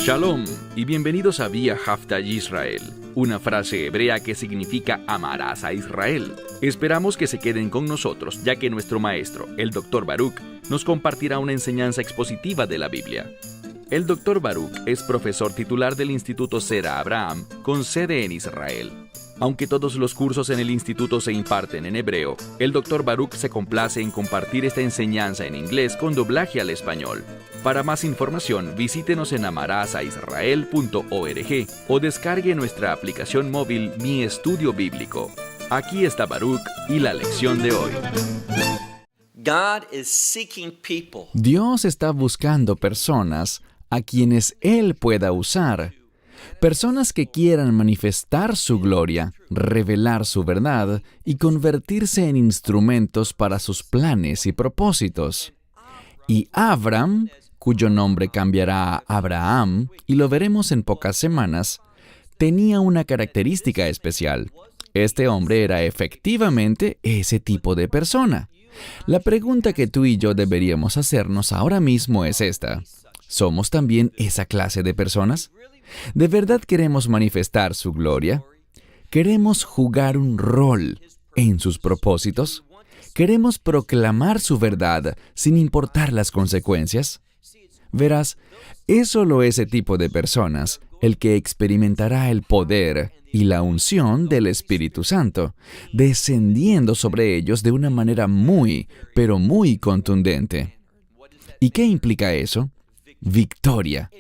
Shalom y bienvenidos a Vía Hafta Yisrael, una frase hebrea que significa amarás a Israel. Esperamos que se queden con nosotros, ya que nuestro maestro, el Dr. Baruch, nos compartirá una enseñanza expositiva de la Biblia. El Dr. Baruch es profesor titular del Instituto Sera Abraham, con sede en Israel. Aunque todos los cursos en el instituto se imparten en hebreo, el Dr. Baruch se complace en compartir esta enseñanza en inglés con doblaje al español. Para más información, visítenos en amarasaisrael.org o descargue nuestra aplicación móvil Mi Estudio Bíblico. Aquí está Baruch y la lección de hoy. Dios está buscando personas a quienes Él pueda usar. Personas que quieran manifestar su gloria, revelar su verdad y convertirse en instrumentos para sus planes y propósitos. Y Abram, cuyo nombre cambiará a Abraham, y lo veremos en pocas semanas, tenía una característica especial. Este hombre era efectivamente ese tipo de persona. La pregunta que tú y yo deberíamos hacernos ahora mismo es esta: ¿somos también esa clase de personas? ¿De verdad queremos manifestar su gloria? ¿Queremos jugar un rol en sus propósitos? ¿Queremos proclamar su verdad sin importar las consecuencias? Verás, es solo ese tipo de personas el que experimentará el poder y la unción del Espíritu Santo, descendiendo sobre ellos de una manera muy, pero muy contundente. ¿Y qué implica eso? Victoria.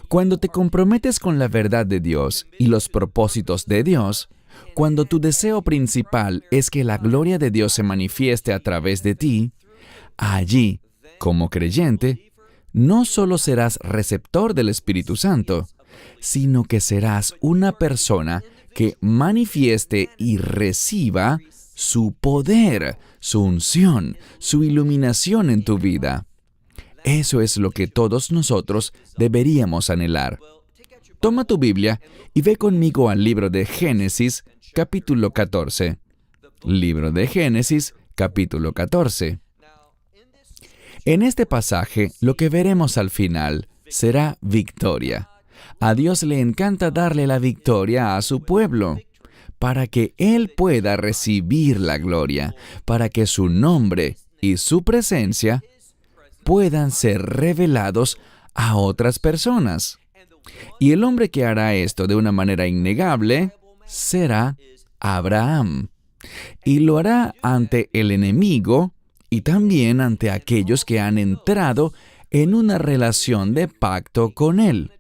Cuando te comprometes con la verdad de Dios y los propósitos de Dios, cuando tu deseo principal es que la gloria de Dios se manifieste a través de ti, allí, como creyente, no solo serás receptor del Espíritu Santo, sino que serás una persona que manifieste y reciba su poder, su unción, su iluminación en tu vida. Eso es lo que todos nosotros deberíamos anhelar. Toma tu Biblia y ve conmigo al libro de Génesis, capítulo 14. Libro de Génesis, capítulo 14. En este pasaje, lo que veremos al final será victoria. A Dios le encanta darle la victoria a su pueblo, para que Él pueda recibir la gloria, para que su nombre y su presencia puedan ser revelados a otras personas. Y el hombre que hará esto de una manera innegable será Abraham. Y lo hará ante el enemigo y también ante aquellos que han entrado en una relación de pacto con él.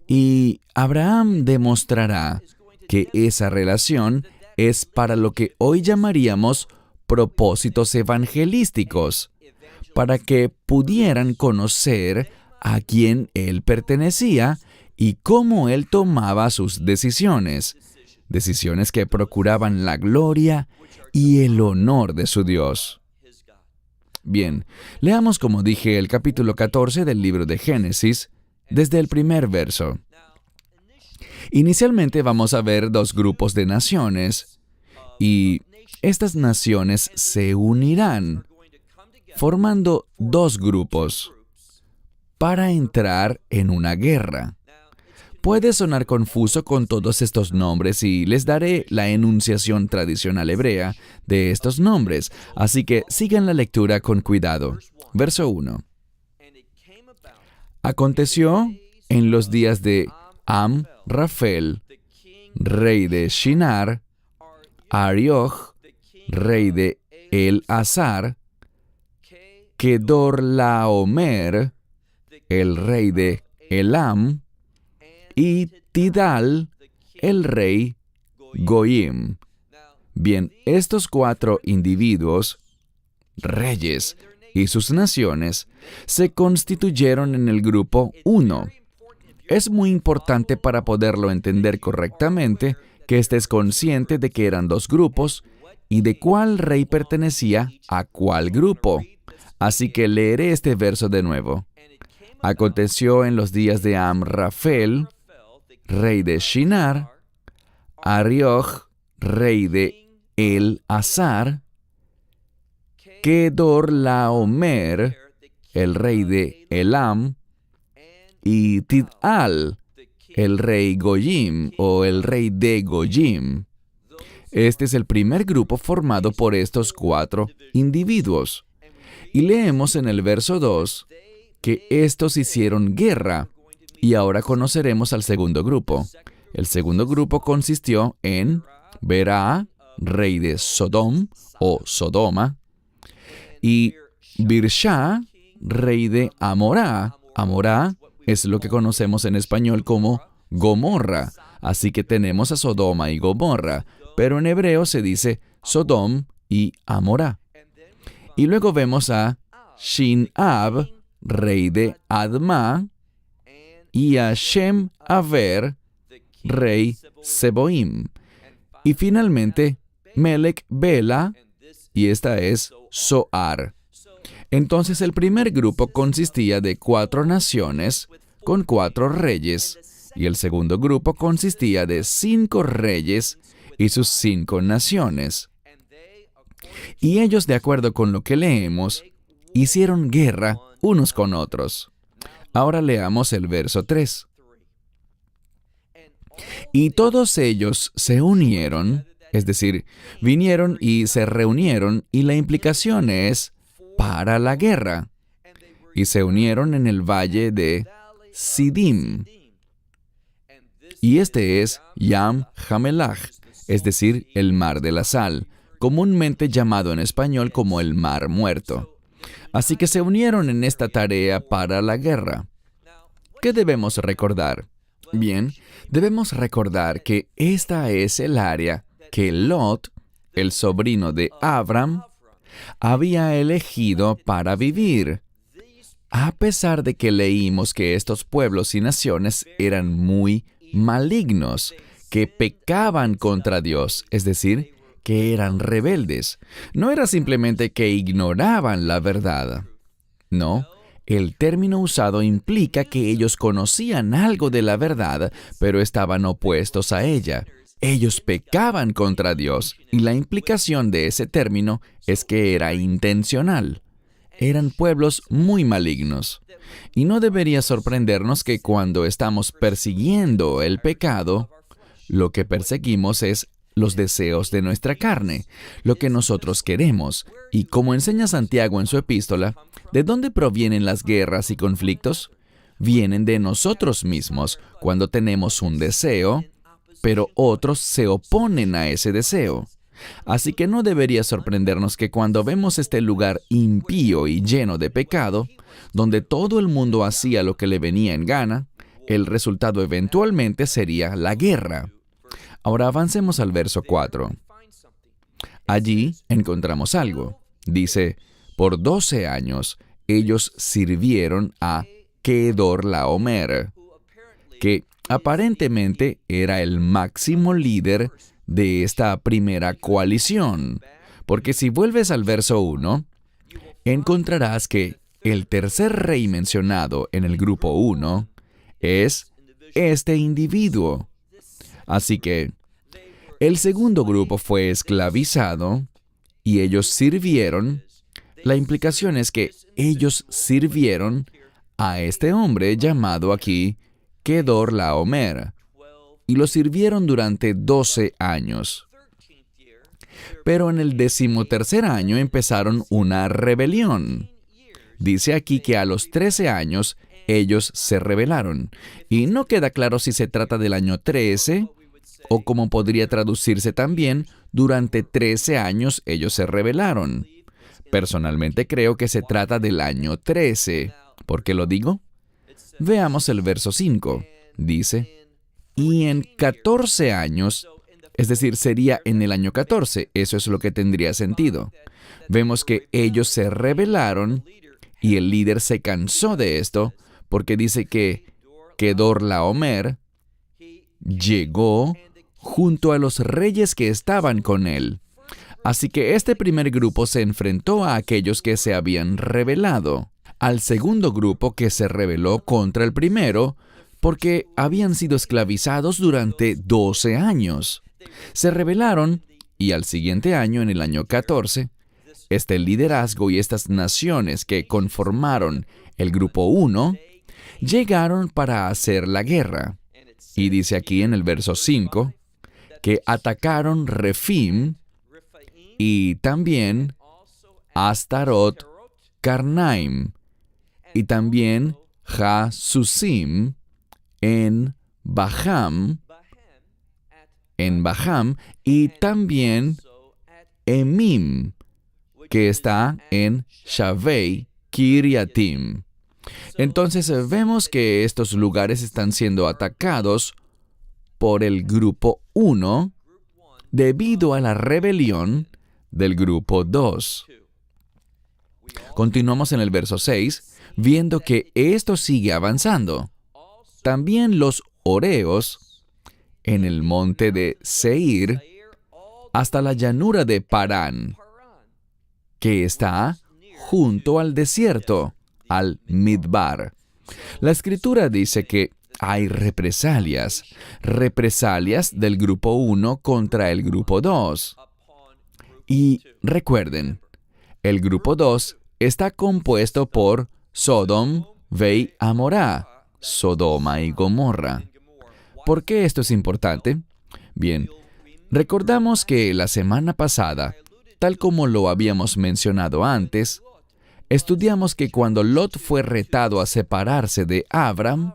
Y Abraham demostrará que esa relación es para lo que hoy llamaríamos propósitos evangelísticos, para que pudieran conocer a quién él pertenecía y cómo él tomaba sus decisiones que procuraban la gloria y el honor de su Dios. Bien, leamos, como dije, el capítulo 14 del libro de Génesis, desde el primer verso. Inicialmente vamos a ver dos grupos de naciones, y estas naciones se unirán, formando dos grupos, para entrar en una guerra. Puede sonar confuso con todos estos nombres y les daré la enunciación tradicional hebrea de estos nombres, así que sigan la lectura con cuidado. Verso 1. Aconteció en los días de Amrafel, rey de Shinar, Arioch, rey de El-Azar, Kedorlaomer, el rey de Elam, y Tidal, el rey Goyim. Bien, estos cuatro individuos, reyes y sus naciones, se constituyeron en el grupo 1. Es muy importante para poderlo entender correctamente que estés consciente de que eran dos grupos y de cuál rey pertenecía a cuál grupo. Así que leeré este verso de nuevo. Aconteció en los días de Amrafel, rey de Shinar, Arioch, rey de El-Azar, Kedorlaomer, el rey de Elam, y Tidal, el rey Goyim o el rey de Goyim. Este es el primer grupo formado por estos 4 individuos. Y leemos en el verso 2 que estos hicieron guerra. Y ahora conoceremos al segundo grupo. El segundo grupo consistió en Berá, rey de Sodom o Sodoma, y Birsha, rey de Amorá. Amorá es lo que conocemos en español como Gomorra. Así que tenemos a Sodoma y Gomorra, pero en hebreo se dice Sodom y Amorá. Y luego vemos a Shinab, rey de Adma, y a Shem Aver, rey Seboim. Y finalmente, Melech Bela, y esta es Zoar. Entonces el primer grupo consistía de 4 naciones con 4 reyes, y el segundo grupo consistía de 5 reyes y sus 5 naciones. Y ellos, de acuerdo con lo que leemos, hicieron guerra unos con otros. Ahora leamos el verso 3. Y todos ellos se unieron, es decir, vinieron y se reunieron, y la implicación es para la guerra. Y se unieron en el valle de Sidim. Y este es Yam Hamelach, es decir, el mar de la sal, comúnmente llamado en español como el mar muerto. Así que se unieron en esta tarea para la guerra. ¿Qué debemos recordar? Bien, debemos recordar que esta es el área que Lot, el sobrino de Abram, había elegido para vivir. A pesar de que leímos que estos pueblos y naciones eran muy malignos, que pecaban contra Dios, es decir, que eran rebeldes. No era simplemente que ignoraban la verdad. No, el término usado implica que ellos conocían algo de la verdad, pero estaban opuestos a ella. Ellos pecaban contra Dios, y la implicación de ese término es que era intencional. Eran pueblos muy malignos. Y no debería sorprendernos que cuando estamos persiguiendo el pecado, lo que perseguimos es los deseos de nuestra carne, lo que nosotros queremos. Y como enseña Santiago en su epístola, ¿de dónde provienen las guerras y conflictos? Vienen de nosotros mismos, cuando tenemos un deseo, pero otros se oponen a ese deseo. Así que no debería sorprendernos que cuando vemos este lugar impío y lleno de pecado, donde todo el mundo hacía lo que le venía en gana, el resultado eventualmente sería la guerra. Ahora avancemos al verso 4. Allí encontramos algo. Dice, por 12 años ellos sirvieron a Kedorlaomer, que aparentemente era el máximo líder de esta primera coalición. Porque si vuelves al verso 1, encontrarás que el tercer rey mencionado en el grupo 1 es este individuo. Así que el segundo grupo fue esclavizado y ellos sirvieron. La implicación es que ellos sirvieron a este hombre llamado aquí Kedorlaomer, y lo sirvieron durante 12 años. Pero en el 13º año empezaron una rebelión. Dice aquí que a los 13 años ellos se rebelaron, y no queda claro si se trata del año 13, o como podría traducirse también, durante 13 años ellos se rebelaron. Personalmente creo que se trata del año 13. ¿Por qué lo digo? Veamos el verso 5. Dice, y en 14 años, es decir, sería en el año 14, eso es lo que tendría sentido. Vemos que ellos se rebelaron y el líder se cansó de esto porque dice que Kedorlaomer llegó junto a los reyes que estaban con él. Así que este primer grupo se enfrentó a aquellos que se habían rebelado, al segundo grupo que se rebeló contra el primero, porque habían sido esclavizados durante 12 años. Se rebelaron, y al siguiente año, en el año 14, este liderazgo y estas naciones que conformaron el grupo 1 llegaron para hacer la guerra. Y dice aquí en el verso 5 que atacaron Refim y también Astarot Karnaim y también Jasusim en Baham y también Emim, que está en Shavei Kiriatim. Entonces vemos que estos lugares están siendo atacados por el grupo 1 debido a la rebelión del grupo 2. Continuamos en el verso 6, viendo que esto sigue avanzando. También los Horeos en el monte de Seir hasta la llanura de Parán, que está junto al desierto, al Midbar. La Escritura dice que hay represalias del grupo 1 contra el grupo 2. Y recuerden, el grupo 2 está compuesto por Sodom ve Amorá, Sodoma y Gomorra. ¿Por qué esto es importante? Bien, recordamos que la semana pasada, tal como lo habíamos mencionado antes, estudiamos que cuando Lot fue retado a separarse de Abram,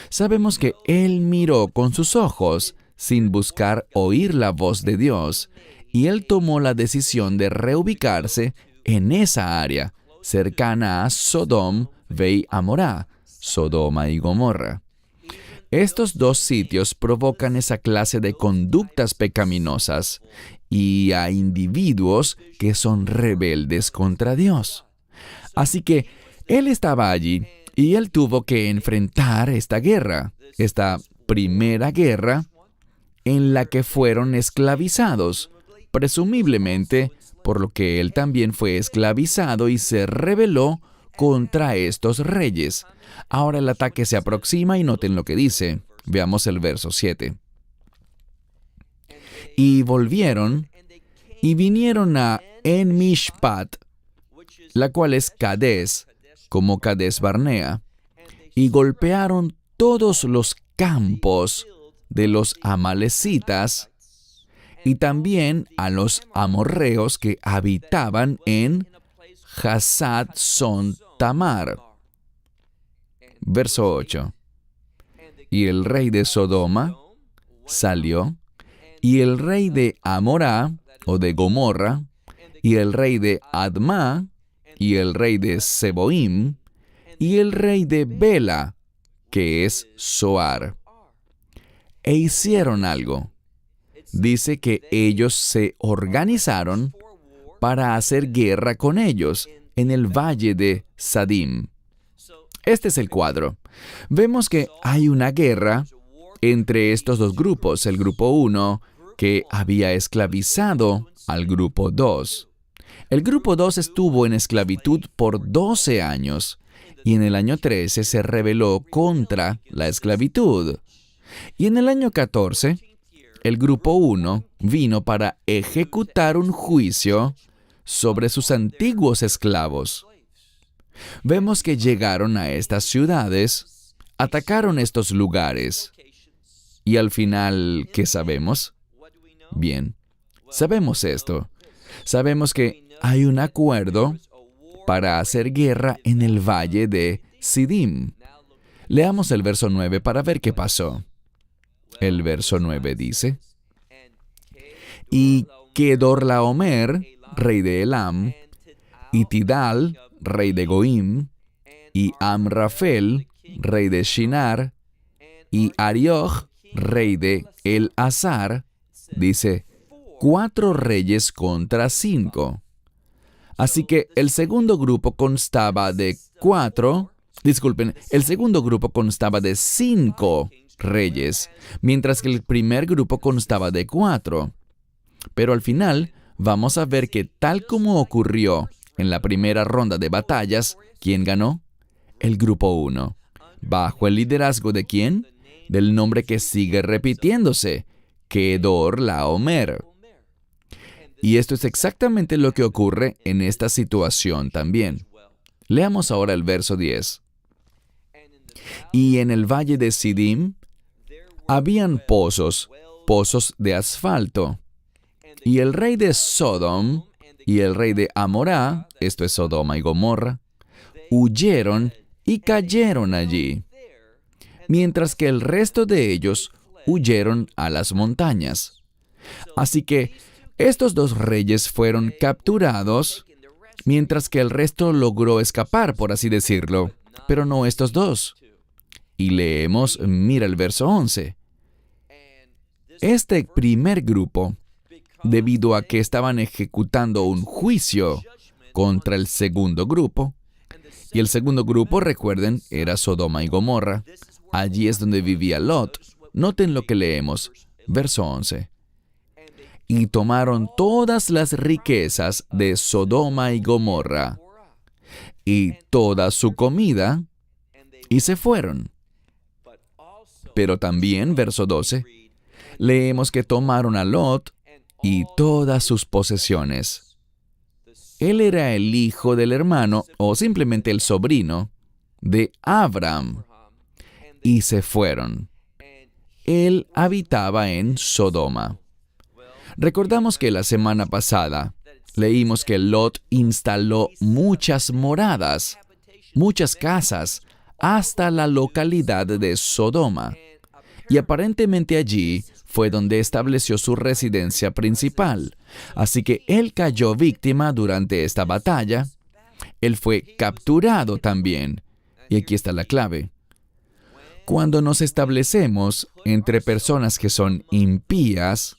sabemos que él miró con sus ojos sin buscar oír la voz de Dios, y él tomó la decisión de reubicarse en esa área, cercana a Sodom ve Amorá, Sodoma y Gomorra. Estos dos sitios provocan esa clase de conductas pecaminosas y a individuos que son rebeldes contra Dios. Así que él estaba allí y él tuvo que enfrentar esta guerra, esta primera guerra en la que fueron esclavizados, presumiblemente por lo que él también fue esclavizado y se rebeló contra estos reyes. Ahora el ataque se aproxima y noten lo que dice. Veamos el verso 7. Y volvieron y vinieron a En-Mishpat, la cual es Cades, como Cades Barnea, y golpearon todos los campos de los amalecitas y también a los amorreos que habitaban en Hasad Son Tamar. Verso 8. Y el rey de Sodoma salió, y el rey de Amorá, o de Gomorra, y el rey de Adma, y el rey de Seboim, y el rey de Bela, que es Zoar. E hicieron algo. Dice que ellos se organizaron para hacer guerra con ellos en el valle de Sadim. Este es el cuadro. Vemos que hay una guerra entre estos dos grupos, el grupo 1, que había esclavizado al grupo 2. El grupo 2 estuvo en esclavitud por 12 años y en el año 13 se rebeló contra la esclavitud. Y en el año 14, el grupo 1 vino para ejecutar un juicio sobre sus antiguos esclavos. Vemos que llegaron a estas ciudades, atacaron estos lugares. Y al final, ¿qué sabemos? Bien, sabemos esto. Sabemos que hay un acuerdo para hacer guerra en el valle de Sidim. Leamos el verso 9 para ver qué pasó. El verso 9 dice: Y Kedorlaomer, rey de Elam, y Tidal, rey de Goim, y Amrafel, rey de Shinar, y Arioj, rey de El-Azar, dice, 4 reyes contra 5. Así que el segundo grupo constaba de 5 reyes, mientras que el primer grupo constaba de 4. Pero al final, vamos a ver que tal como ocurrió en la primera ronda de batallas, ¿quién ganó? El grupo 1. ¿Bajo el liderazgo de quién? Del nombre que sigue repitiéndose, Kedorlaomer. Y esto es exactamente lo que ocurre en esta situación también. Leamos ahora el verso 10. Y en el valle de Sidim habían pozos de asfalto. Y el rey de Sodom y el rey de Amorá, esto es Sodoma y Gomorra, huyeron y cayeron allí, mientras que el resto de ellos huyeron a las montañas. Así que estos dos reyes fueron capturados, mientras que el resto logró escapar, por así decirlo, pero no estos dos. Y leemos, mira el verso 11. Este primer grupo, debido a que estaban ejecutando un juicio contra el segundo grupo, y el segundo grupo, recuerden, era Sodoma y Gomorra. Allí es donde vivía Lot. Noten lo que leemos, verso 11. Y tomaron todas las riquezas de Sodoma y Gomorra, y toda su comida, y se fueron. Pero también, verso 12, leemos que tomaron a Lot y todas sus posesiones. Él era el hijo del hermano, o simplemente el sobrino, de Abraham, y se fueron. Él habitaba en Sodoma. Recordamos que la semana pasada leímos que Lot instaló muchas moradas, muchas casas, hasta la localidad de Sodoma. Y aparentemente allí fue donde estableció su residencia principal. Así que él cayó víctima durante esta batalla. Él fue capturado también. Y aquí está la clave. Cuando nos establecemos entre personas que son impías,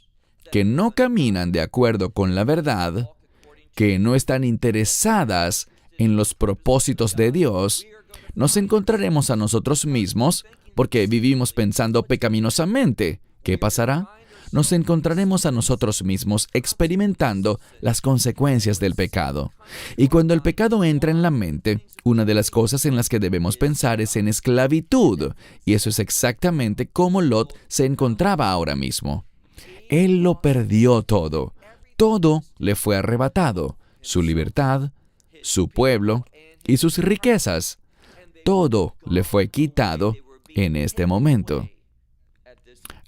que no caminan de acuerdo con la verdad, que no están interesadas en los propósitos de Dios, nos encontraremos a nosotros mismos porque vivimos pensando pecaminosamente. ¿Qué pasará? Nos encontraremos a nosotros mismos experimentando las consecuencias del pecado. Y cuando el pecado entra en la mente, una de las cosas en las que debemos pensar es en esclavitud. Y eso es exactamente como Lot se encontraba ahora mismo. Él lo perdió todo. Todo le fue arrebatado. Su libertad, su pueblo y sus riquezas. Todo le fue quitado en este momento.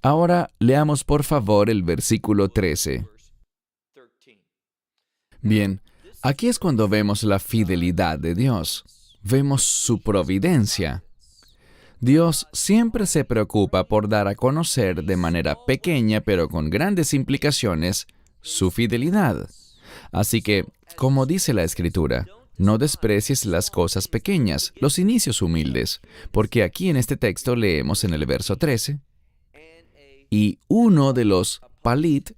Ahora leamos por favor el versículo 13. Bien, aquí es cuando vemos la fidelidad de Dios. Vemos su providencia. Dios siempre se preocupa por dar a conocer de manera pequeña, pero con grandes implicaciones, su fidelidad. Así que, como dice la Escritura, no desprecies las cosas pequeñas, los inicios humildes, porque aquí en este texto leemos en el verso 13, y uno de los palit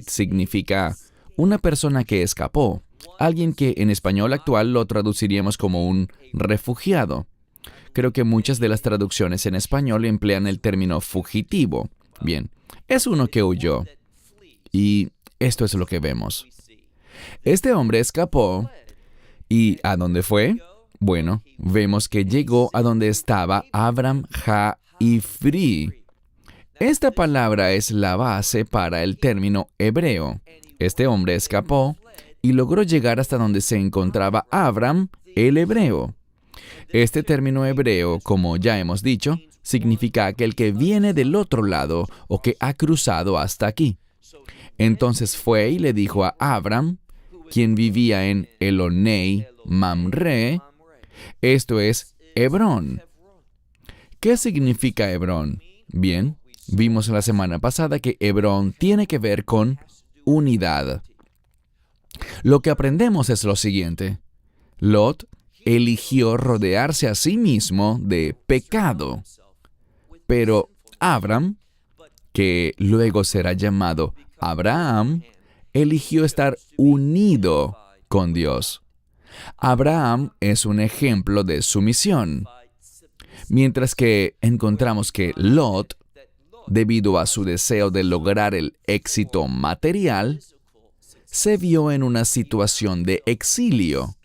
significa una persona que escapó, alguien que en español actual lo traduciríamos como un refugiado. Creo que muchas de las traducciones en español emplean el término fugitivo. Bien, es uno que huyó. Y esto es lo que vemos. Este hombre escapó. ¿Y a dónde fue? Bueno, vemos que llegó a donde estaba Abram Ha-Ifri. Esta palabra es la base para el término hebreo. Este hombre escapó y logró llegar hasta donde se encontraba Abram, el hebreo. Este término hebreo, como ya hemos dicho, significa aquel que viene del otro lado o que ha cruzado hasta aquí. Entonces fue y le dijo a Abram, quien vivía en Elonei Mamre, esto es Hebrón. ¿Qué significa Hebrón? Bien, vimos la semana pasada que Hebrón tiene que ver con unidad. Lo que aprendemos es lo siguiente. Lot eligió rodearse a sí mismo de pecado. Pero Abram, que luego será llamado Abraham, eligió estar unido con Dios. Abraham es un ejemplo de sumisión, mientras que encontramos que Lot, debido a su deseo de lograr el éxito material, se vio en una situación de exilio.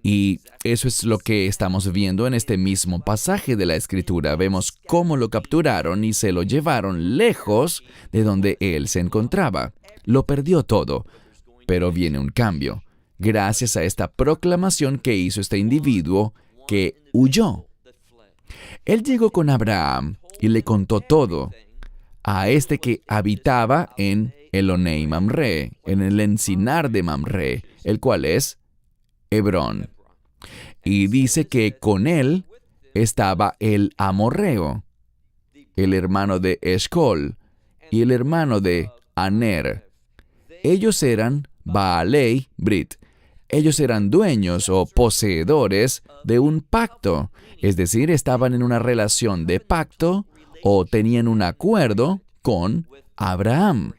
Y eso es lo que estamos viendo en este mismo pasaje de la Escritura. Vemos cómo lo capturaron y se lo llevaron lejos de donde él se encontraba. Lo perdió todo, pero viene un cambio, gracias a esta proclamación que hizo este individuo que huyó. Él llegó con Abraham y le contó todo a este que habitaba en Elonei Mamre, en el encinar de Mamre, el cual es Hebrón. Y dice que con él estaba el amorreo, el hermano de Eshcol y el hermano de Aner. Ellos eran Baalei Brit. Ellos eran dueños o poseedores de un pacto, es decir, estaban en una relación de pacto o tenían un acuerdo con Abraham.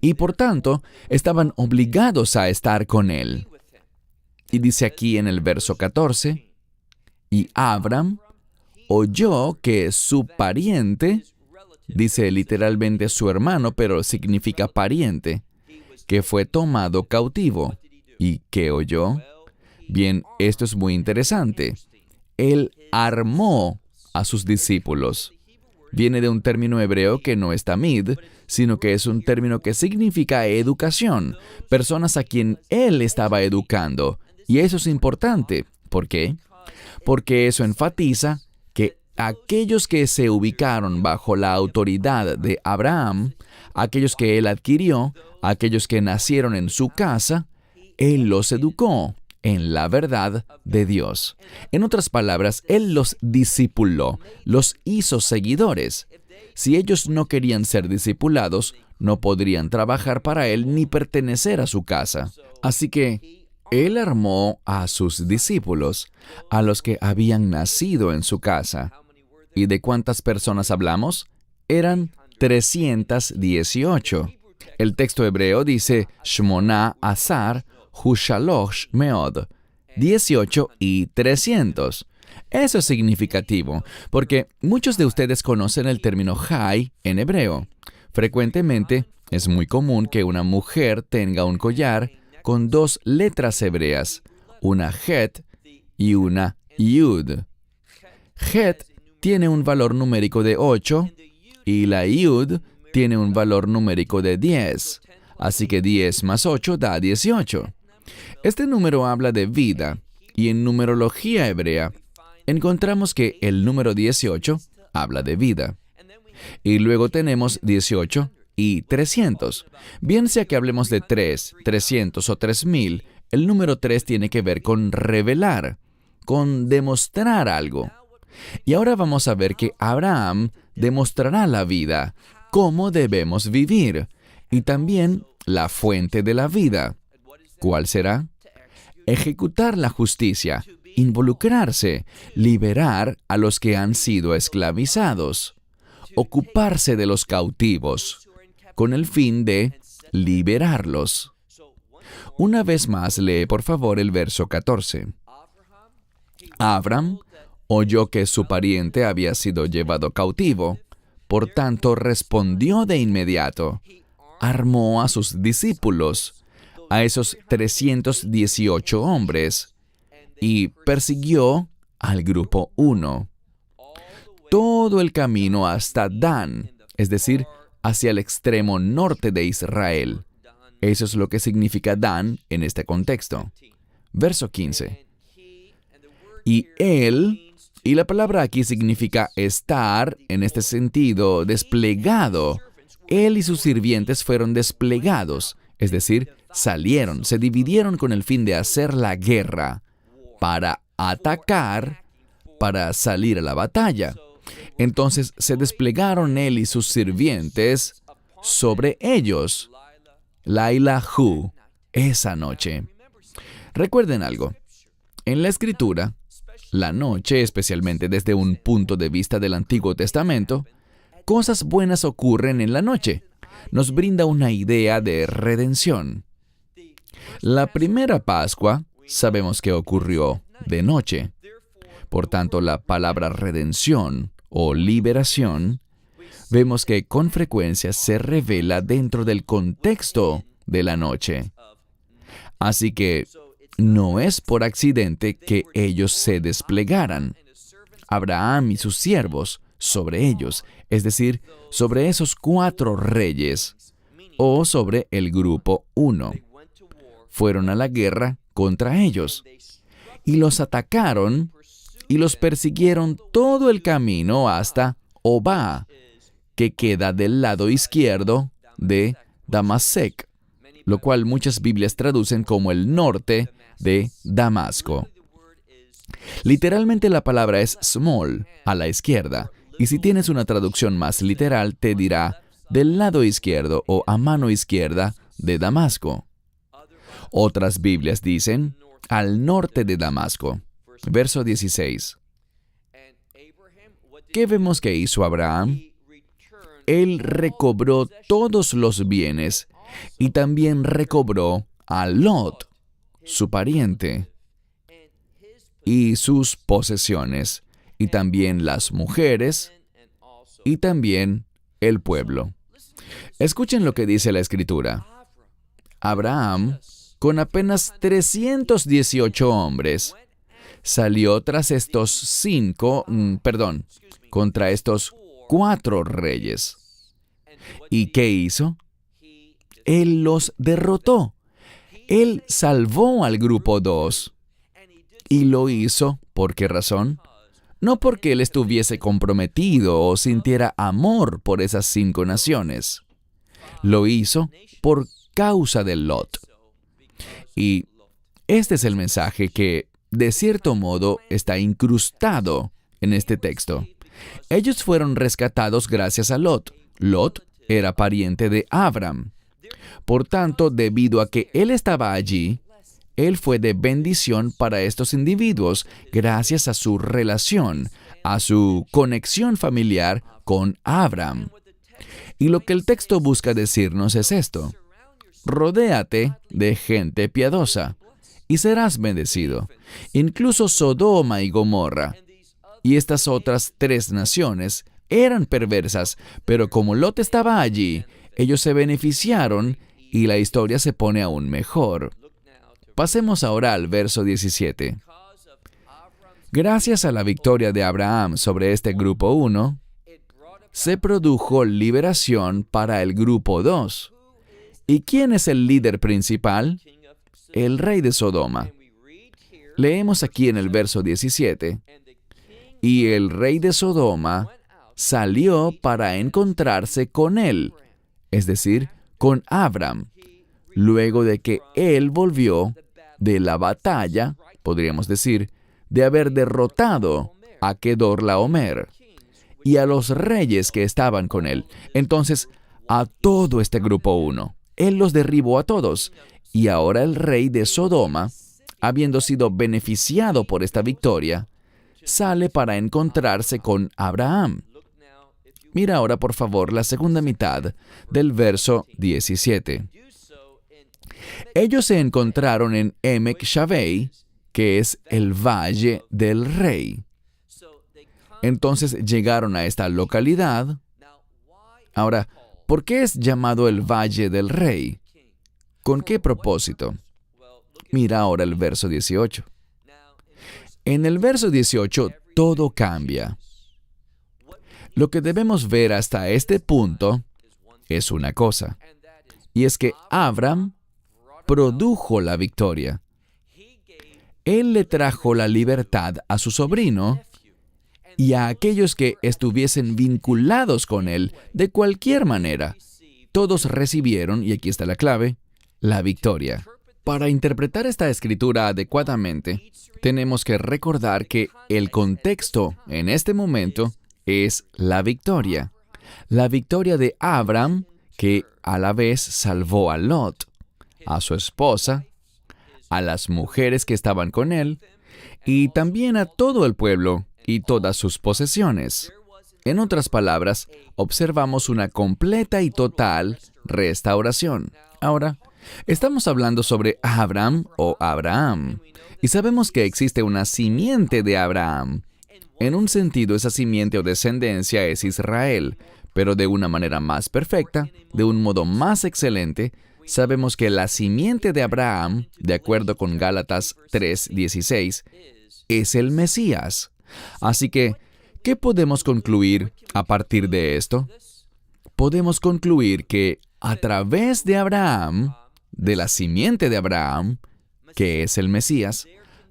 Y por tanto, estaban obligados a estar con él. Y dice aquí en el verso 14, y Abraham oyó que su pariente, dice literalmente su hermano, pero significa pariente, que fue tomado cautivo. ¿Y qué oyó? Bien, esto es muy interesante. Él armó a sus discípulos. Viene de un término hebreo que no es tamid, sino que es un término que significa educación, personas a quien él estaba educando. Y eso es importante. ¿Por qué? Porque eso enfatiza que aquellos que se ubicaron bajo la autoridad de Abraham, aquellos que él adquirió, aquellos que nacieron en su casa, él los educó en la verdad de Dios. En otras palabras, él los discipuló, los hizo seguidores. Si ellos no querían ser discipulados, no podrían trabajar para él ni pertenecer a su casa. Así que él armó a sus discípulos, a los que habían nacido en su casa. ¿Y de cuántas personas hablamos? Eran 318. El texto hebreo dice Shmoná Azar Hushalosh Meod, 18 y 300. Eso es significativo, porque muchos de ustedes conocen el término Jai en hebreo. Frecuentemente, es muy común que una mujer tenga un collar con dos letras hebreas, una Het y una Yud. Het tiene un valor numérico de 8 y la Yud tiene un valor numérico de 10. Así que 10 más 8 da 18. Este número habla de vida, y en numerología hebrea encontramos que el número 18 habla de vida. Y luego tenemos 18 y 300. Bien sea que hablemos de 3, 300 o 3000, el número 3 tiene que ver con revelar, con demostrar algo. Y ahora vamos a ver que Abraham demostrará la vida, cómo debemos vivir, y también la fuente de la vida. ¿Cuál será? Ejecutar la justicia, involucrarse, liberar a los que han sido esclavizados, ocuparse de los cautivos, con el fin de liberarlos. Una vez más, lee por favor el verso 14. Abraham oyó que su pariente había sido llevado cautivo, por tanto respondió de inmediato, armó a sus discípulos, a esos 318 hombres, y persiguió al grupo 1. Todo el camino hasta Dan, es decir, hacia el extremo norte de Israel. Eso es lo que significa Dan en este contexto. Verso 15. Y él, y la palabra aquí significa estar, en este sentido, desplegado. Él y sus sirvientes fueron desplegados, es decir, salieron, se dividieron con el fin de hacer la guerra, para atacar, para salir a la batalla. Entonces se desplegaron él y sus sirvientes sobre ellos, Lailahu, esa noche. Recuerden algo, en la Escritura, la noche, especialmente desde un punto de vista del Antiguo Testamento, cosas buenas ocurren en la noche. Nos brinda una idea de redención. La primera Pascua sabemos que ocurrió de noche. Por tanto, la palabra redención o liberación, vemos que con frecuencia se revela dentro del contexto de la noche. Así que no es por accidente que ellos se desplegaran. Abraham y sus siervos sobre ellos, es decir, sobre esos 4 reyes, o sobre el grupo 1. Fueron a la guerra contra ellos, y los atacaron y los persiguieron todo el camino hasta Obá, que queda del lado izquierdo de Damasec, lo cual muchas Biblias traducen como el norte de Damasco. Literalmente la palabra es small, a la izquierda, y si tienes una traducción más literal te dirá del lado izquierdo o a mano izquierda de Damasco. Otras Biblias dicen al norte de Damasco. Verso 16. ¿Qué vemos que hizo Abraham? Él recobró todos los bienes y también recobró a Lot, su pariente, y sus posesiones, y también las mujeres, y también el pueblo. Escuchen lo que dice la Escritura. Abraham, con apenas 318 hombres, salió contra estos 4 reyes. ¿Y qué hizo? Él los derrotó. Él salvó al grupo 2. Y lo hizo, ¿por qué razón? No porque él estuviese comprometido o sintiera amor por esas 5 naciones. Lo hizo por causa de Lot. Y este es el mensaje que, de cierto modo, está incrustado en este texto. Ellos fueron rescatados gracias a Lot. Lot era pariente de Abram. Por tanto, debido a que él estaba allí, él fue de bendición para estos individuos gracias a su relación, a su conexión familiar con Abram. Y lo que el texto busca decirnos es esto: rodéate de gente piadosa y serás bendecido. Incluso Sodoma y Gomorra y estas otras 3 naciones eran perversas, pero como Lot estaba allí, ellos se beneficiaron y la historia se pone aún mejor. Pasemos ahora al verso 17. Gracias a la victoria de Abraham sobre este grupo 1, se produjo liberación para el grupo 2. ¿Y quién es el líder principal? El rey de Sodoma. Leemos aquí en el verso 17. Y el rey de Sodoma salió para encontrarse con él, es decir, con Abram, luego de que él volvió de la batalla, podríamos decir, de haber derrotado a Kedorlaomer y a los reyes que estaban con él. Entonces, a todo este grupo 1, él los derribó a todos, y ahora el rey de Sodoma, habiendo sido beneficiado por esta victoria, sale para encontrarse con Abraham. Mira ahora, por favor, la segunda mitad del verso 17. Ellos se encontraron en Emek Shavei, que es el Valle del Rey. Entonces llegaron a esta localidad. Ahora, ¿por qué es llamado el Valle del Rey? ¿Con qué propósito? Mira ahora el verso 18. En el verso 18 todo cambia. Lo que debemos ver hasta este punto es una cosa, y es que Abram produjo la victoria. Él le trajo la libertad a su sobrino y a aquellos que estuviesen vinculados con él de cualquier manera. Todos recibieron, y aquí está la clave, la victoria. Para interpretar esta escritura adecuadamente, tenemos que recordar que el contexto en este momento es la victoria. La victoria de Abram, que a la vez salvó a Lot, a su esposa, a las mujeres que estaban con él, y también a todo el pueblo y todas sus posesiones. En otras palabras, observamos una completa y total restauración. Ahora, estamos hablando sobre Abram o Abraham, y sabemos que existe una simiente de Abraham. En un sentido, esa simiente o descendencia es Israel, pero de una manera más perfecta, de un modo más excelente, sabemos que la simiente de Abraham, de acuerdo con Gálatas 3:16, es el Mesías. Así que, ¿qué podemos concluir a partir de esto? Podemos concluir que a través de Abraham, de la simiente de Abraham, que es el Mesías,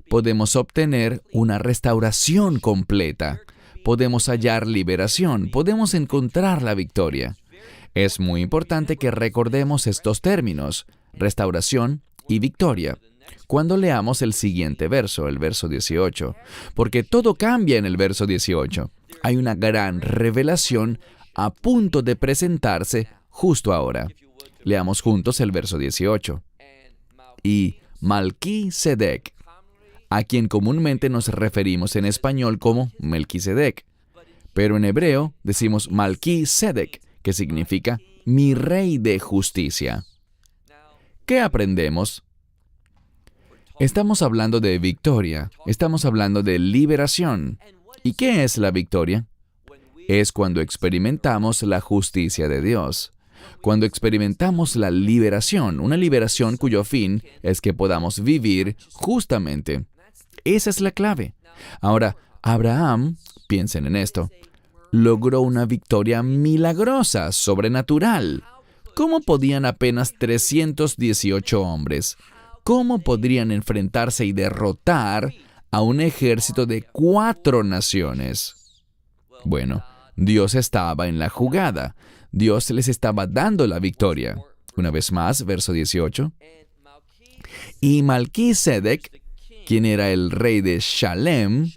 podemos obtener una restauración completa. Podemos hallar liberación, podemos encontrar la victoria. Es muy importante que recordemos estos términos, restauración y victoria, cuando leamos el siguiente verso, el verso 18, porque todo cambia en el verso 18. Hay una gran revelación a punto de presentarse justo ahora. Leamos juntos el verso 18. Y Malquisedec, a quien comúnmente nos referimos en español como Melquisedec, pero en hebreo decimos Malquisedec, que significa mi rey de justicia. ¿Qué aprendemos? Estamos hablando de victoria, estamos hablando de liberación. ¿Y qué es la victoria? Es cuando experimentamos la justicia de Dios, cuando experimentamos la liberación, una liberación cuyo fin es que podamos vivir justamente. Esa es la clave. Ahora, Abraham, piensen en esto, logró una victoria milagrosa, sobrenatural. ¿Cómo podían apenas 318 hombres? ¿Cómo podrían enfrentarse y derrotar a un ejército de 4 naciones? Bueno, Dios estaba en la jugada. Dios les estaba dando la victoria. Una vez más, verso 18. Y Malquisedec, quien era el rey de Shalem,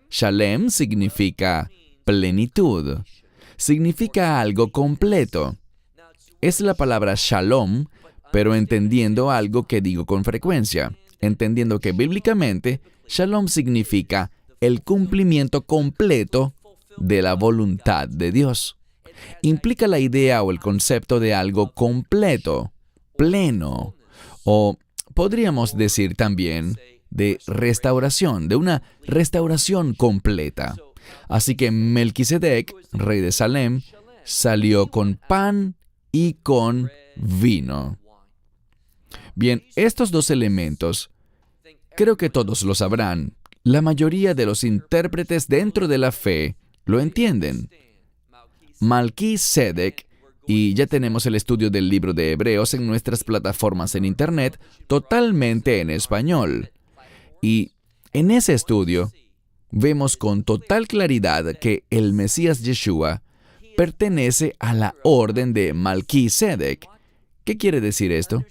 Shalem significa plenitud, significa algo completo. Es la palabra shalom, pero entendiendo algo que digo con frecuencia, entendiendo que bíblicamente shalom significa el cumplimiento completo de la voluntad de Dios. Implica la idea o el concepto de algo completo, pleno, o podríamos decir también de restauración, de una restauración completa. Así que Melquisedec, rey de Salem, salió con pan y con vino. Bien, estos dos elementos, creo que todos lo sabrán. La mayoría de los intérpretes dentro de la fe lo entienden. Malquisedec, y ya tenemos el estudio del libro de Hebreos en nuestras plataformas en Internet, totalmente en español. Y en ese estudio, vemos con total claridad que el Mesías Yeshua pertenece a la orden de Malquisedec. ¿Qué quiere decir esto?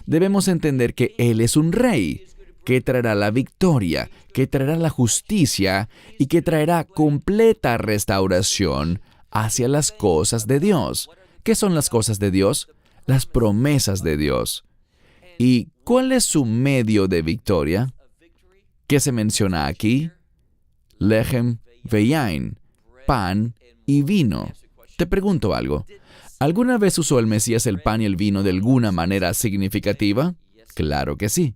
Debemos entender que Él es un rey, que traerá la victoria, que traerá la justicia y que traerá completa restauración hacia las cosas de Dios. ¿Qué son las cosas de Dios? Las promesas de Dios. ¿Y cuál es su medio de victoria? ¿Qué se menciona aquí? Lechem veyain, pan y vino. Te pregunto algo. ¿Alguna vez usó el Mesías el pan y el vino de alguna manera significativa? Claro que sí.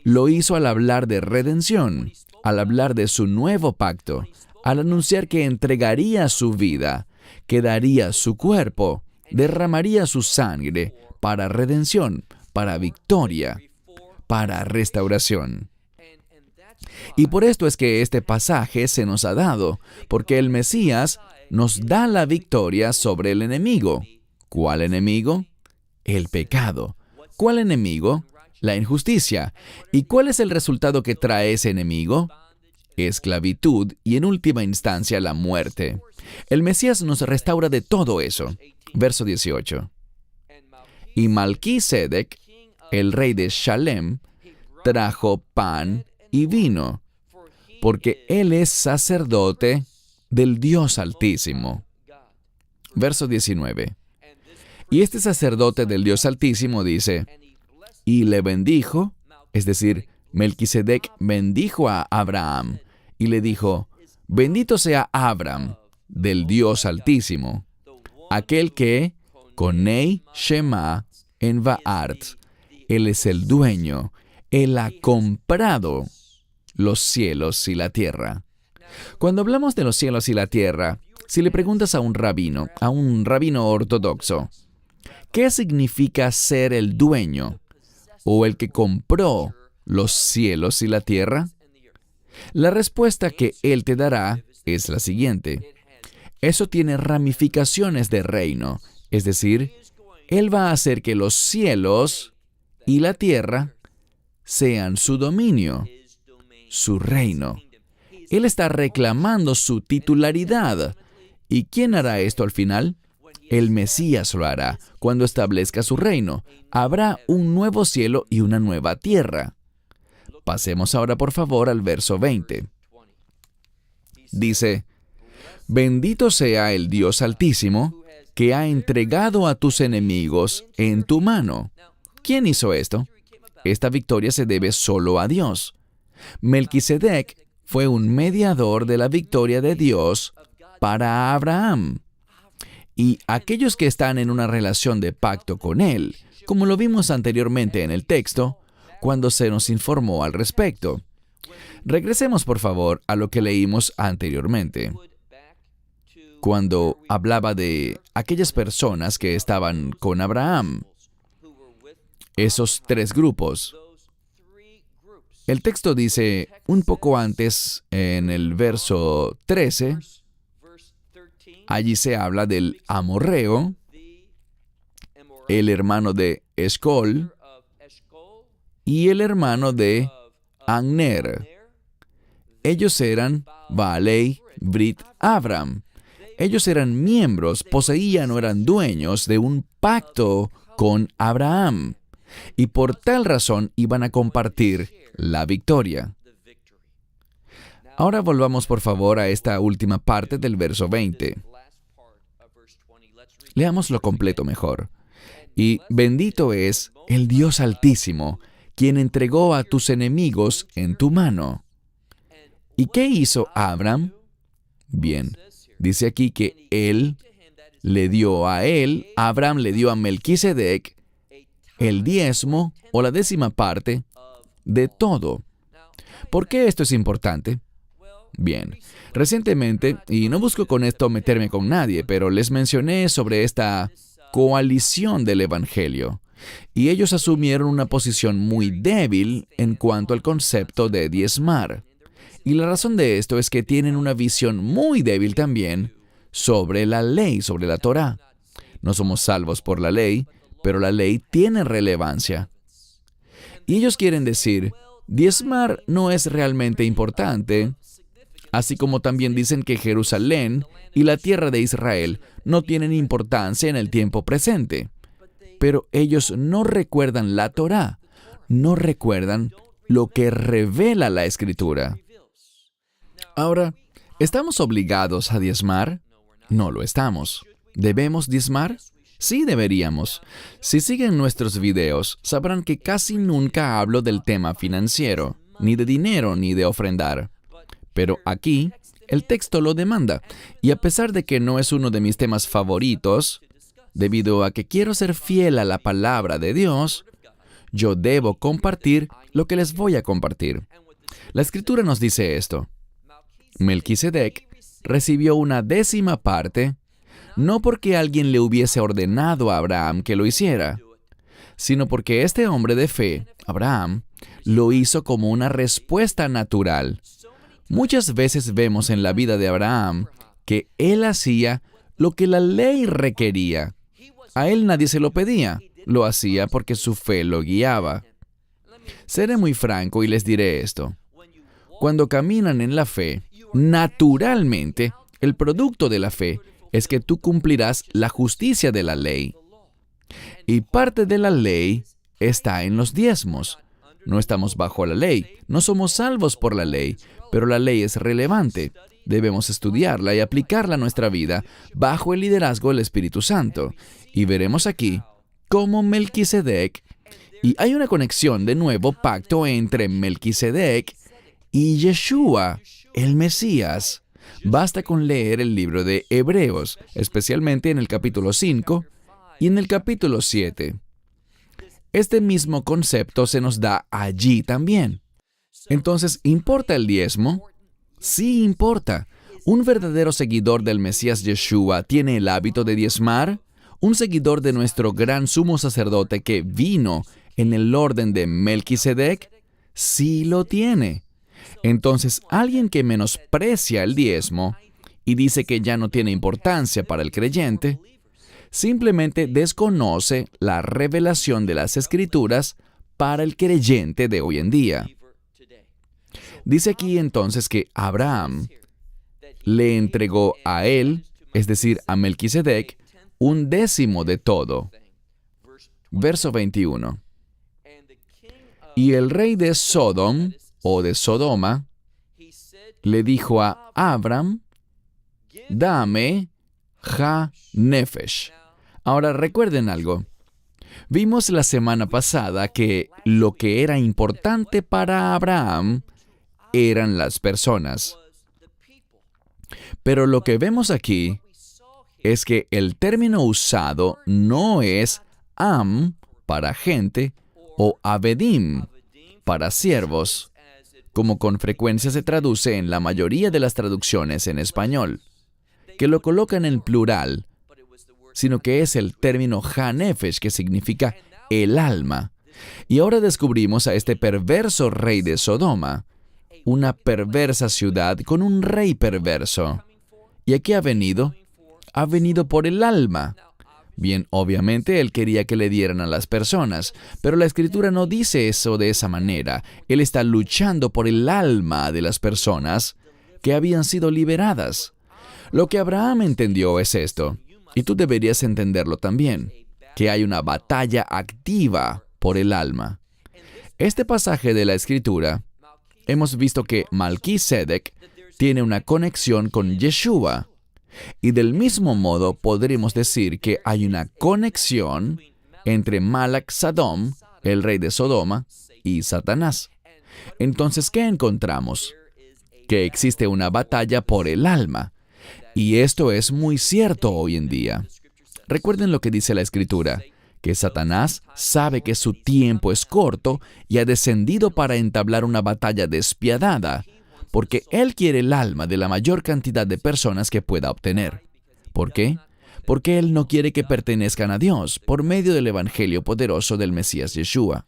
Lo hizo al hablar de redención, al hablar de su nuevo pacto, al anunciar que entregaría su vida, que daría su cuerpo, derramaría su sangre para redención, para victoria, para restauración. Y por esto es que este pasaje se nos ha dado, porque el Mesías nos da la victoria sobre el enemigo. ¿Cuál enemigo? El pecado. ¿Cuál enemigo? La injusticia. ¿Y cuál es el resultado que trae ese enemigo? Esclavitud y en última instancia la muerte. El Mesías nos restaura de todo eso. Verso 18. Y Malquisedec, el rey de Shalem, trajo pan y vino, porque él es sacerdote del Dios Altísimo. Verso 19. Y este sacerdote del Dios Altísimo dice, y le bendijo, es decir, Melquisedec bendijo a Abraham, y le dijo, bendito sea Abraham del Dios Altísimo, aquel que, Konei Shema en Vaart, él es el dueño, él ha comprado los cielos y la tierra. Cuando hablamos de los cielos y la tierra, si le preguntas a un rabino ortodoxo, ¿qué significa ser el dueño o el que compró los cielos y la tierra? La respuesta que él te dará es la siguiente. Eso tiene ramificaciones de reino, es decir, él va a hacer que los cielos y la tierra sean su dominio. su reino. Él está reclamando su titularidad. ¿Y quién hará esto al final? El Mesías lo hará cuando establezca su reino. Habrá un nuevo cielo y una nueva tierra. Pasemos ahora, por favor, al verso 20. Dice, «Bendito sea el Dios Altísimo, que ha entregado a tus enemigos en tu mano». ¿Quién hizo esto? Esta victoria se debe solo a Dios. Melquisedec fue un mediador de la victoria de Dios para Abraham. Y aquellos que están en una relación de pacto con él, como lo vimos anteriormente en el texto, cuando se nos informó al respecto. Regresemos, por favor, a lo que leímos anteriormente, cuando hablaba de aquellas personas que estaban con Abraham, esos tres grupos. El texto dice, un poco antes, en el verso 13, allí se habla del amorreo, el hermano de Escol y el hermano de Agner. Ellos eran Baalei, Brit, Abram. Ellos eran miembros, poseían o eran dueños de un pacto con Abraham. Y por tal razón iban a compartir la victoria. Ahora volvamos por favor a esta última parte del verso 20. Leámoslo completo mejor. Y bendito es el Dios Altísimo, quien entregó a tus enemigos en tu mano. ¿Y qué hizo Abram? Bien, dice aquí que Abraham le dio a Melquisedec el diezmo o la 10ª parte de todo. ¿Por qué esto es importante? Bien, recientemente, y no busco con esto meterme con nadie, pero les mencioné sobre esta coalición del Evangelio, y ellos asumieron una posición muy débil en cuanto al concepto de diezmar. Y la razón de esto es que tienen una visión muy débil también sobre la ley, sobre la Torá. No somos salvos por la ley, pero la ley tiene relevancia. Y ellos quieren decir, diezmar no es realmente importante, así como también dicen que Jerusalén y la tierra de Israel no tienen importancia en el tiempo presente. Pero ellos no recuerdan la Torá, no recuerdan lo que revela la Escritura. Ahora, ¿estamos obligados a diezmar? No lo estamos. ¿Debemos diezmar? Sí, deberíamos. Si siguen nuestros videos, sabrán que casi nunca hablo del tema financiero, ni de dinero, ni de ofrendar. Pero aquí, el texto lo demanda, y a pesar de que no es uno de mis temas favoritos, debido a que quiero ser fiel a la palabra de Dios, yo debo compartir lo que les voy a compartir. La Escritura nos dice esto. Melquisedec recibió una 10ª parte, no porque alguien le hubiese ordenado a Abraham que lo hiciera, sino porque este hombre de fe, Abraham, lo hizo como una respuesta natural. Muchas veces vemos en la vida de Abraham que él hacía lo que la ley requería. A él nadie se lo pedía, lo hacía porque su fe lo guiaba. Seré muy franco y les diré esto. Cuando caminan en la fe, naturalmente, el producto de la fe es que tú cumplirás la justicia de la ley. Y parte de la ley está en los diezmos. No estamos bajo la ley, no somos salvos por la ley, pero la ley es relevante. Debemos estudiarla y aplicarla a nuestra vida bajo el liderazgo del Espíritu Santo. Y veremos aquí cómo Melquisedec, y hay una conexión de nuevo pacto entre Melquisedec y Yeshua, el Mesías. Basta con leer el libro de Hebreos, especialmente en el capítulo 5 y en el capítulo 7. Este mismo concepto se nos da allí también. Entonces, ¿importa el diezmo? Sí importa. ¿Un verdadero seguidor del Mesías Yeshua tiene el hábito de diezmar? ¿Un seguidor de nuestro gran sumo sacerdote que vino en el orden de Melquisedec? Sí lo tiene. Entonces, alguien que menosprecia el diezmo y dice que ya no tiene importancia para el creyente, simplemente desconoce la revelación de las Escrituras para el creyente de hoy en día. Dice aquí entonces que Abraham le entregó a él, es decir, a Melquisedec, 1/10 de todo. Verso 21. Y el rey de Sodom, o de Sodoma, le dijo a Abram, dame ha-nefesh. Ahora recuerden algo. Vimos la semana pasada que lo que era importante para Abraham eran las personas. Pero lo que vemos aquí es que el término usado no es am para gente o abedim para siervos, como con frecuencia se traduce en la mayoría de las traducciones en español, que lo colocan en plural, sino que es el término ha-nefesh, que significa el alma. Y ahora descubrimos a este perverso rey de Sodoma, una perversa ciudad con un rey perverso. ¿Y a qué ha venido? Ha venido por el alma. Bien, obviamente él quería que le dieran a las personas, pero la Escritura no dice eso de esa manera. Él está luchando por el alma de las personas que habían sido liberadas. Lo que Abraham entendió es esto, y tú deberías entenderlo también, que hay una batalla activa por el alma. Este pasaje de la Escritura, hemos visto que Melquisedec tiene una conexión con Yeshua, y del mismo modo podríamos decir que hay una conexión entre Malach Sadom, el rey de Sodoma, y Satanás. Entonces, ¿qué encontramos? Que existe una batalla por el alma. Y esto es muy cierto hoy en día. Recuerden lo que dice la Escritura, que Satanás sabe que su tiempo es corto y ha descendido para entablar una batalla despiadada, porque él quiere el alma de la mayor cantidad de personas que pueda obtener. ¿Por qué? Porque él no quiere que pertenezcan a Dios por medio del evangelio poderoso del Mesías Yeshua.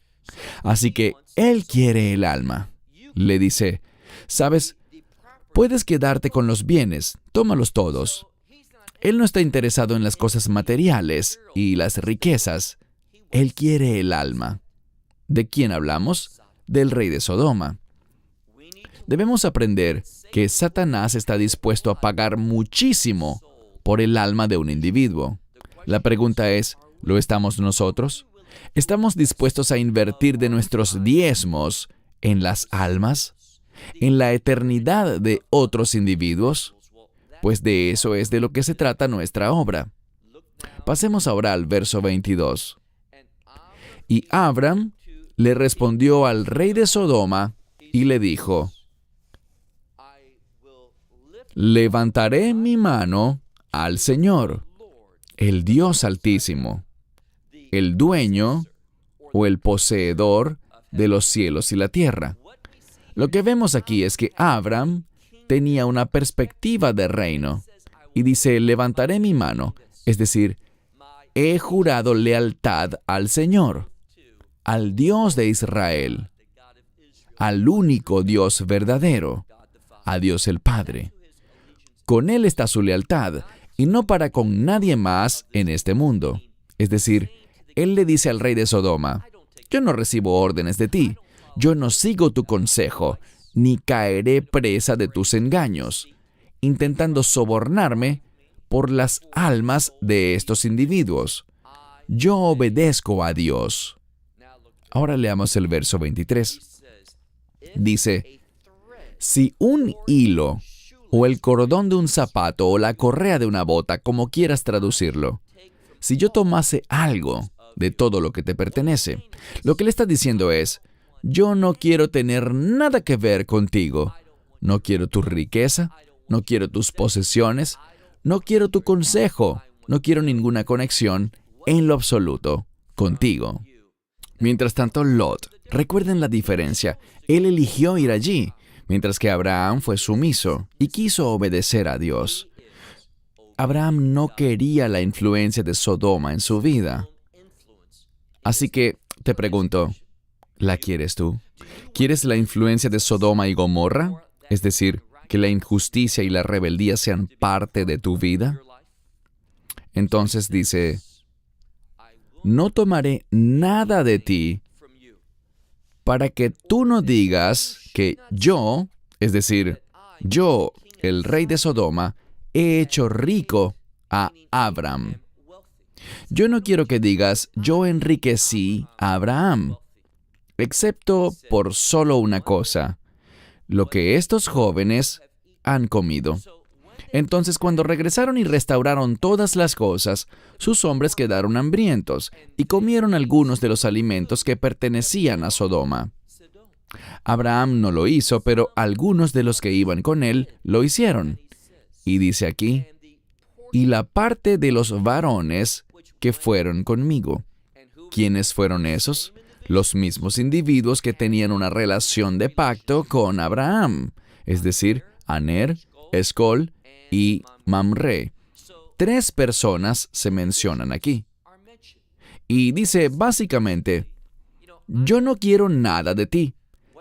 Así que él quiere el alma. Le dice, ¿sabes? Puedes quedarte con los bienes, tómalos todos. Él no está interesado en las cosas materiales y las riquezas. Él quiere el alma. ¿De quién hablamos? Del rey de Sodoma. Debemos aprender que Satanás está dispuesto a pagar muchísimo por el alma de un individuo. La pregunta es, ¿lo estamos nosotros? ¿Estamos dispuestos a invertir de nuestros diezmos en las almas? ¿En la eternidad de otros individuos? Pues de eso es de lo que se trata nuestra obra. Pasemos ahora al verso 22. Y Abram le respondió al rey de Sodoma y le dijo, levantaré mi mano al Señor, el Dios Altísimo, el dueño o el poseedor de los cielos y la tierra. Lo que vemos aquí es que Abram tenía una perspectiva de reino y dice, levantaré mi mano, es decir, he jurado lealtad al Señor, al Dios de Israel, al único Dios verdadero, a Dios el Padre. Con Él está su lealtad, y no para con nadie más en este mundo. Es decir, Él le dice al rey de Sodoma, yo no recibo órdenes de ti, yo no sigo tu consejo, ni caeré presa de tus engaños, intentando sobornarme por las almas de estos individuos. Yo obedezco a Dios. Ahora leamos el verso 23. Dice, si un hilo o el cordón de un zapato o la correa de una bota, como quieras traducirlo, si yo tomase algo de todo lo que te pertenece, lo que le está diciendo es, yo no quiero tener nada que ver contigo. No quiero tu riqueza, no quiero tus posesiones, no quiero tu consejo, no quiero ninguna conexión en lo absoluto contigo. Mientras tanto, Lot, recuerden la diferencia, él eligió ir allí, mientras que Abraham fue sumiso y quiso obedecer a Dios. Abraham no quería la influencia de Sodoma en su vida. Así que, te pregunto, ¿la quieres tú? ¿Quieres la influencia de Sodoma y Gomorra? Es decir, que la injusticia y la rebeldía sean parte de tu vida. Entonces dice, no tomaré nada de ti, para que tú no digas que yo, es decir, yo, el rey de Sodoma, he hecho rico a Abraham. Yo no quiero que digas, yo enriquecí a Abraham, excepto por solo una cosa, lo que estos jóvenes han comido. Entonces, cuando regresaron y restauraron todas las cosas, sus hombres quedaron hambrientos y comieron algunos de los alimentos que pertenecían a Sodoma. Abraham no lo hizo, pero algunos de los que iban con él lo hicieron. Y dice aquí, y la parte de los varones que fueron conmigo. ¿Quiénes fueron esos? Los mismos individuos que tenían una relación de pacto con Abraham, es decir, Aner, Escol y Mamre. 3 personas se mencionan aquí. Y dice básicamente, yo no quiero nada de ti,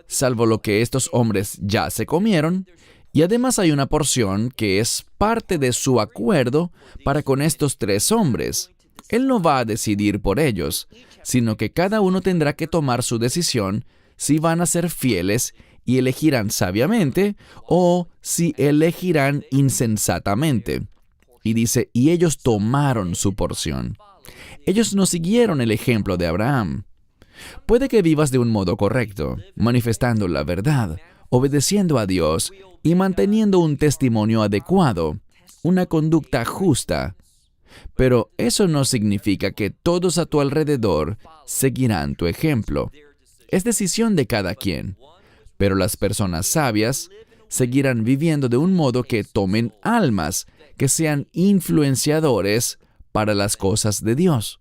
salvo lo que estos hombres ya se comieron, y además hay una porción que es parte de su acuerdo para con estos 3 hombres. Él no va a decidir por ellos, sino que cada uno tendrá que tomar su decisión si van a ser fieles y elegirán sabiamente o si elegirán insensatamente. Y dice, y ellos tomaron su porción. Ellos no siguieron el ejemplo de Abraham. Puede que vivas de un modo correcto, manifestando la verdad, obedeciendo a Dios y manteniendo un testimonio adecuado, una conducta justa. Pero eso no significa que todos a tu alrededor seguirán tu ejemplo. Es decisión de cada quien. Pero las personas sabias seguirán viviendo de un modo que tomen almas, que sean influenciadores para las cosas de Dios.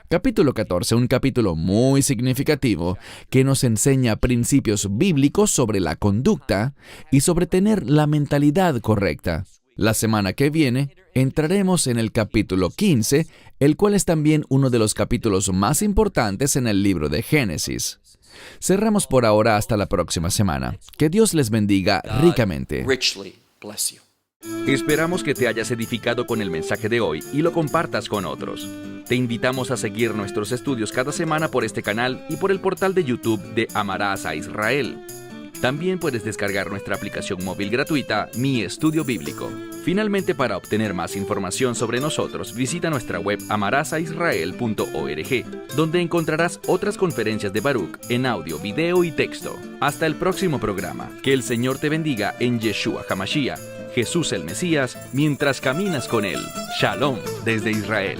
Capítulo 14, un capítulo muy significativo que nos enseña principios bíblicos sobre la conducta y sobre tener la mentalidad correcta. La semana que viene entraremos en el capítulo 15, el cual es también uno de los capítulos más importantes en el libro de Génesis. Cerramos por ahora hasta la próxima semana. Que Dios les bendiga ricamente. Esperamos que te hayas edificado con el mensaje de hoy y lo compartas con otros. Te invitamos a seguir nuestros estudios cada semana por este canal y por el portal de YouTube de Amarás a Israel. También puedes descargar nuestra aplicación móvil gratuita, Mi Estudio Bíblico. Finalmente, para obtener más información sobre nosotros, visita nuestra web amarasaisrael.org, donde encontrarás otras conferencias de Baruch en audio, video y texto. Hasta el próximo programa. Que el Señor te bendiga en Yeshua HaMashiach, Jesús el Mesías, mientras caminas con Él. Shalom desde Israel.